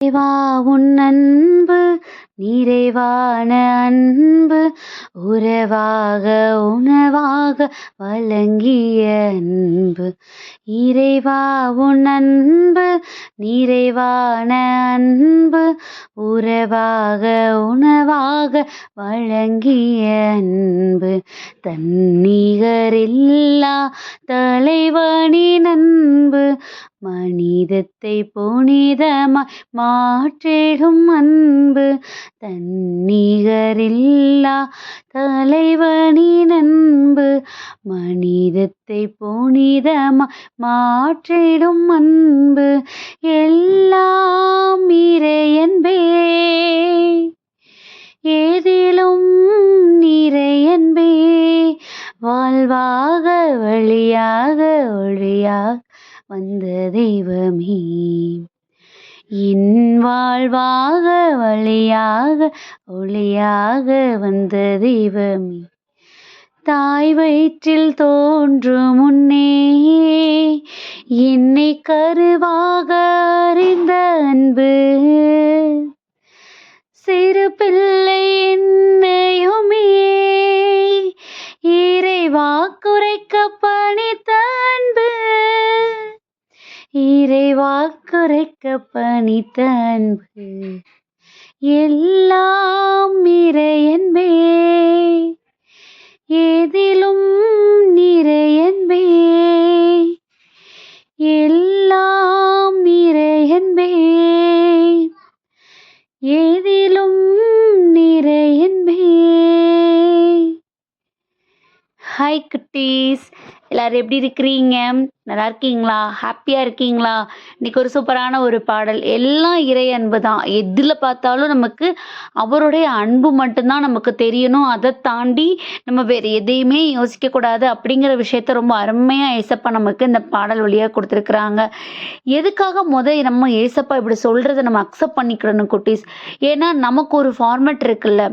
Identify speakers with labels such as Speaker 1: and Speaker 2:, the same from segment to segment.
Speaker 1: இறைவா உன் அன்பு நிறைவான அன்பு உறவாக உணவாக வழங்கிய அன்பு. இறைவா உன் அன்பு நிறைவான அன்பு உறவாக உணவாக வழங்கிய அன்பு. தன்னிகரில்லா தலைவனின் அன்பு மனிதத்தை புனிதமாய் மாற்றிடும் அன்பு. தன்னிகரில்லா தலைவனின் அன்பு மனிதத்தை புனிதமாய் மாற்றிடும் அன்பு. எல்லாம் இறையன்பே ஏதிலும் நிறையன்பே வாழ்வாக வழியாக ஒளியாக வந்த தெய்வமே. என் வாழ்வாக வழியாக ஒளியாக வந்த தெய்வமே. தாய் வயிற்றில் தோன்றும் முன்னே என்னை கருவாக அறிந்த அன்பு. சிறு பிள்ளை என்னையுமே இறைவாக்குரைக்க பணித்த அன்பு. இறைவாக்குரைக்க பணித்த அன்பு. எல்லாம் இறையன்பே ஏதிலும் நிறையன்பே. எல்லாம் நிறையன்பே ஏதிலும் நிறையன்பே. ஹாய் குட்டீஸ், எல்லாரும் எப்படி இருக்கிறீங்க? நல்லா இருக்கீங்களா? ஹாப்பியாக இருக்கீங்களா? இன்றைக்கி ஒரு சூப்பரான ஒரு பாடல். எல்லாம் இறை அன்பு தான். எதில் பார்த்தாலும் நமக்கு அவருடைய அன்பு மட்டும்தான் நமக்கு தெரியணும். அதை தாண்டி நம்ம வேறு எதையுமே யோசிக்கக்கூடாது அப்படிங்கிற விஷயத்த ரொம்ப அருமையாக ஏசப்பா நமக்கு இந்த பாடல் வழியாக கொடுத்துருக்குறாங்க. எதுக்காக நம்ம ஏசப்பா இப்படி சொல்கிறத நம்ம அக்செப்ட் பண்ணிக்கிறணும் குட்டீஸ்? ஏன்னா நமக்கு ஒரு ஃபார்மேட் இருக்குல்ல.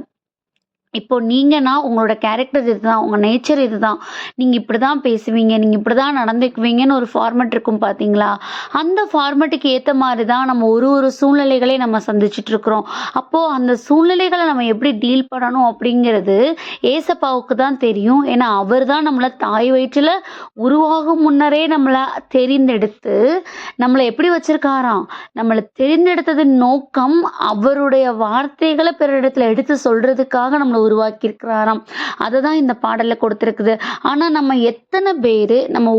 Speaker 1: இப்போ நீங்கன்னா உங்களோட கேரக்டர் இதுதான், உங்கள் நேச்சர் இதுதான், நீங்கள் இப்படி தான் பேசுவீங்க, நீங்கள் இப்படி தான் நடந்துக்குவீங்கன்னு ஒரு ஃபார்மேட் இருக்கும் பார்த்தீங்களா? அந்த ஃபார்மேட்டுக்கு ஏற்ற மாதிரி தான் நம்ம ஒரு சூழ்நிலைகளை நம்ம சந்திச்சுட்டு இருக்கிறோம். அப்போது அந்த சூழ்நிலைகளை நம்ம எப்படி டீல் பண்ணணும் அப்படிங்கிறது ஏசப்பாவுக்கு தான் தெரியும். ஏன்னா அவர் தான் நம்மளை தாய் வயிற்றில் உருவாகும் முன்னரே நம்மளை தெரிந்தெடுத்து நம்மளை எப்படி வச்சிருக்காராம். நம்மளை தெரிந்தெடுத்ததின் நோக்கம் அவருடைய வார்த்தைகளை பிறரிடத்துல எடுத்து சொல்றதுக்காக நம்மளை உருவாக்கியிருக்கிறாராம். அதை தான் இந்த பாடல்ல கொடுத்துருக்குது. ஆனா நம்ம எத்தனை பேரு நம்ம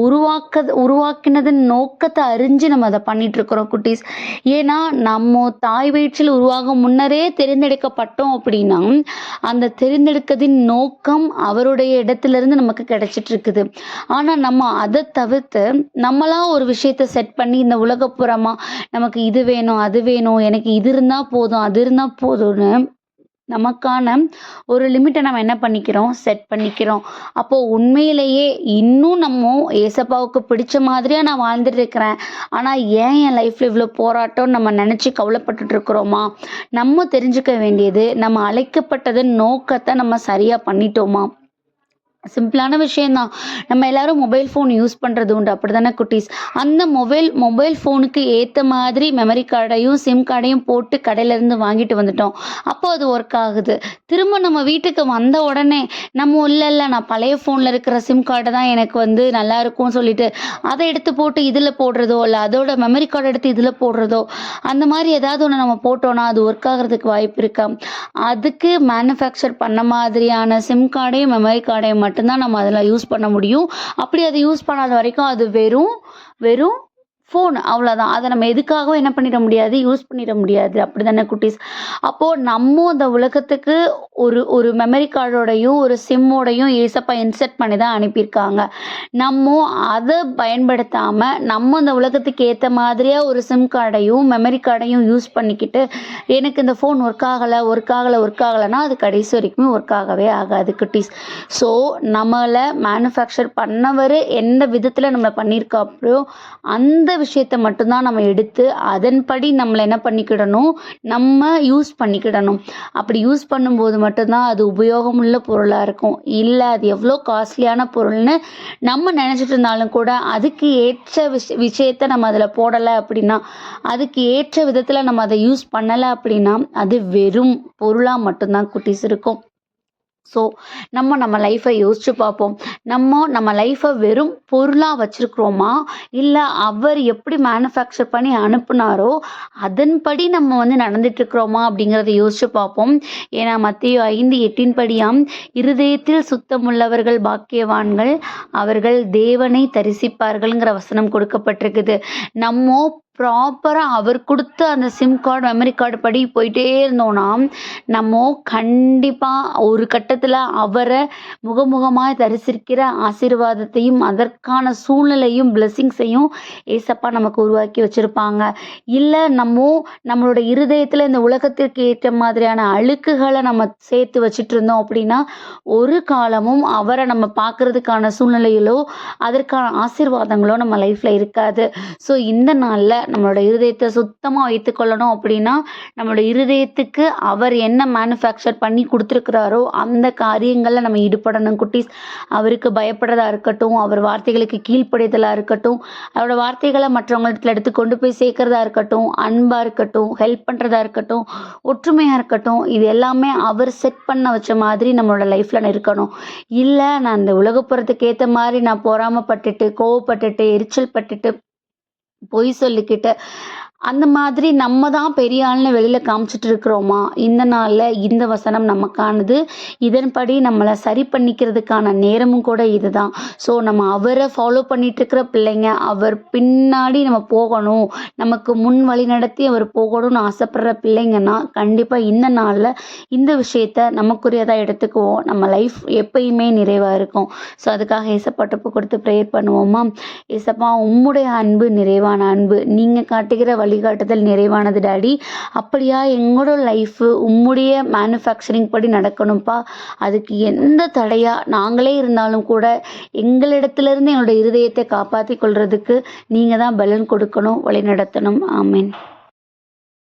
Speaker 1: உருவாக்கினதின் நோக்கத்தை அறிஞ்சு நம்ம அதை பண்ணிட்டு இருக்கிறோம் குட்டீஸ்? ஏன்னா நம்ம தாய் வயிற்றில் உருவாகும் முன்னரே தெரிந்தெடுக்கப்பட்டோம் அப்படின்னா அந்த தெரிந்தெடுக்கதின் நோக்கம் அவருடைய இடத்திலிருந்து நமக்கு கிடைச்சிட்டு இருக்குது. ஆனா நம்ம அதை தவிர்த்து நம்மளா ஒரு விஷயத்த செட் பண்ணி இந்த உலகப்புறமா நமக்கு இது வேணும் அது வேணும், எனக்கு இது இருந்தா போதும் அது இருந்தா போதும்னு நமக்கான ஒரு லிமிட்டை நம்ம என்ன பண்ணிக்கிறோம், செட் பண்ணிக்கிறோம். அப்போ உண்மையிலேயே இன்னும் நம்ம ஏசப்பாவுக்கு பிடிச்ச மாதிரியா நான் வாழ்ந்துட்டு இருக்கிறேன், ஆனா ஏன் என் லைஃப்ல இவ்வளோ போராட்டம் நம்ம நினைச்சு கவலைப்பட்டுட்டு இருக்கிறோமா? நம்ம தெரிஞ்சுக்க வேண்டியது நம்ம அழைக்கப்பட்டதன் நோக்கத்தை நம்ம சரியா பண்ணிட்டோமா? சிம்பிளான விஷயம்தான். நம்ம எல்லாரும் மொபைல் ஃபோன் யூஸ் பண்ணுறது உண்டு, அப்படி தானே குட்டீஸ்? அந்த மொபைல் ஃபோனுக்கு ஏற்ற மாதிரி மெமரி கார்டையும் சிம் கார்டையும் போட்டு கடையிலேருந்து வாங்கிட்டு வந்துட்டோம். அப்போது அது ஒர்க் ஆகுது. திரும்ப நம்ம வீட்டுக்கு வந்த உடனே நம்ம இல்லை நான் பழைய ஃபோனில் இருக்கிற சிம் கார்டை தான் எனக்கு நல்லா இருக்கும்னு சொல்லிட்டு அதை எடுத்து போட்டு இதில் போடுறதோ இல்லை அதோட மெமரி கார்டை எடுத்து இதில் போடுறதோ அந்த மாதிரி ஏதாவது ஒன்று நம்ம போட்டோன்னா அது ஒர்க் ஆகிறதுக்கு வாய்ப்பு இருக்கா? அதுக்கு மேனுஃபேக்சர் பண்ண மாதிரியான சிம் கார்டையும் மெமரி கார்டையும் மட்டும்தான் நம்ம அதில் யூஸ் பண்ண முடியும். அப்படி அதை யூஸ் பண்ணாத வரைக்கும் அது வெறும் ஃபோன், அவ்வளோதான். அதை நம்ம எதுக்காகவும் என்ன பண்ணிட முடியாது, யூஸ் பண்ணிட முடியாது. அப்படி தானே குட்டீஸ்? அப்போது நம்ம அந்த உலகத்துக்கு ஒரு மெமரி கார்டோடையும் ஒரு சிம்மோடையும் ஏசப்பா இன்செர்ட் பண்ணி தான் அனுப்பியிருக்காங்க. நம்ம அதை பயன்படுத்தாமல் நம்ம அந்த உலகத்துக்கு ஏற்ற மாதிரியாக ஒரு சிம் கார்டையும் மெமரி கார்டையும் யூஸ் பண்ணிக்கிட்டு எனக்கு இந்த ஃபோன் ஒர்க் ஆகலைன்னா அது கடைசி வரைக்குமே ஒர்க் ஆகவே ஆகாது குட்டீஸ். ஸோ நம்மளை மேனுஃபேக்சர் பண்ணவர் எந்த விதத்தில் நம்மளை பண்ணியிருக்காப்போ அந்த விஷயத்த மட்டும்தான் நம்ம எடுத்து அதன்படி நம்மளை என்ன பண்ணிக்கிடணும், நம்ம யூஸ் பண்ணிக்கிடணும். அப்படி யூஸ் பண்ணும்போது மட்டும்தான் அது உபயோகமுள்ள பொருளாக இருக்கும். இல்லை அது எவ்வளோ காஸ்ட்லியான பொருள்னு நம்ம நினச்சிட்டு இருந்தாலும் கூட அதுக்கு ஏற்ற விஷயத்த நம்ம அதில் போடலை அப்படின்னா, அதுக்கு ஏற்ற விதத்தில் நம்ம அதை யூஸ் பண்ணலை அப்படின்னா அது வெறும் பொருளாக மட்டும்தான் குட்டீஸ் இருக்கும். ஸோ நம்ம லைஃப்பை யோசிச்சு பார்ப்போம். நம்ம லைஃப்பை வெறும் பொருளாக வச்சுருக்குறோமா, இல்லை அவர் எப்படி மேனுஃபேக்சர் பண்ணி அனுப்புனாரோ அதன்படி நம்ம நடந்துட்டுருக்குறோமா அப்படிங்கிறத யோசிச்சு பார்ப்போம். ஏன்னா மத்தேயு 5:8 படியாம், இருதயத்தில் சுத்தமுள்ளவர்கள் பாக்கியவான்கள், அவர்கள் தேவனை தரிசிப்பார்கள்ங்கிற வசனம் கொடுக்கப்பட்டிருக்குது. நம்ம ப்ராப்பராக அவர் கொடுத்த அந்த சிம் கார்டு, மெமரி கார்டு படி போயிட்டே இருந்தோம்னா நம்ம கண்டிப்பாக ஒரு கட்டத்தில் அவரை முகமுகமாக தரிசிக்கிற ஆசீர்வாதத்தையும் அதற்கான சூழ்நிலையும் பிளெஸ்ஸிங்ஸையும் ஏசப்பா நமக்கு உருவாக்கி வச்சுருப்பாங்க. இல்லை நம்மளோட இருதயத்தில் இந்த உலகத்திற்கு ஏற்ற மாதிரியான அழுக்குகளை நம்ம சேர்த்து வச்சுட்டு இருந்தோம் அப்படின்னா ஒரு காலமும் அவரை நம்ம பார்க்கறதுக்கான சூழ்நிலையிலோ அதற்கான ஆசீர்வாதங்களோ நம்ம லைஃப்பில் இருக்காது. ஸோ இந்த நாளில் நம்மளோட இருதயத்தை சுத்தமாக வைத்துக்கொள்ளணும் அப்படின்னா நம்மளோட இருதயத்துக்கு அவர் என்ன மேனுஃபேக்சர் பண்ணி கொடுத்துருக்குறாரோ அந்த காரியங்களில் நம்ம ஈடுபடணும் குட்டீஸ். அவருக்கு பயப்படுறதா இருக்கட்டும், அவர் வார்த்தைகளுக்கு கீழ்ப்படிதலாக இருக்கட்டும், அவரோட வார்த்தைகளை மற்றவங்களிடத்துல எடுத்து கொண்டு போய் சேர்க்கறதா இருக்கட்டும், அன்பாக இருக்கட்டும், ஹெல்ப் பண்ணுறதா இருக்கட்டும், ஒற்றுமையாக இருக்கட்டும், இது எல்லாமே அவர் செட் பண்ண வச்ச மாதிரி நம்மளோட லைஃப்பில் இருக்கணும். இல்லை நான் அந்த உலகப்புறத்துக்கு ஏற்ற மாதிரி நான் பொறாமப்பட்டுட்டு, கோவப்பட்டுட்டு, எரிச்சல் பட்டுட்டு, பொய் சொல்லிக்கிட்டு அந்த மாதிரி நம்ம தான் பெரிய ஆள்னு வெளியில் காமிச்சிட்டு இருக்கிறோமா, இந்த நாளில் இந்த வசனம் நமக்கானது. இதன்படி நம்மளை சரி பண்ணிக்கிறதுக்கான நேரமும் கூட இதுதான். ஸோ நம்ம அவரை ஃபாலோ பண்ணிட்டு இருக்கிற பிள்ளைங்க, அவர் பின்னாடி நம்ம போகணும், நமக்கு முன் வழி நடத்தி அவர் போகணும்னு ஆசைப்படுற பிள்ளைங்கன்னா கண்டிப்பாக இந்த நாளில் இந்த விஷயத்த நமக்குரியதாக எடுத்துக்குவோம். நம்ம லைஃப் எப்பயுமே நிறைவாக இருக்கும். ஸோ அதுக்காக ஏசப்பாட்ட கொடுத்து ப்ரேயர் பண்ணுவோமா. ஏசப்பா, உம்முடைய அன்பு நிறைவான அன்பு, நீங்கள் காட்டுகிற வழிகாட்டுதல் நிறைவானது டாடி. அப்படியா எங்களோட லைஃபு உம்முடைய மேனுஃபேக்சரிங் படி நடக்கணும்ப்பா. அதுக்கு எந்த தடையா நாங்களே இருந்தாலும் கூட எங்களிடத்திலிருந்து எங்களோட இருதயத்தை காப்பாற்றி கொள்றதுக்கு நீங்கள் தான் பலன் கொடுக்கணும், வழி நடத்தணும். ஆமீன்.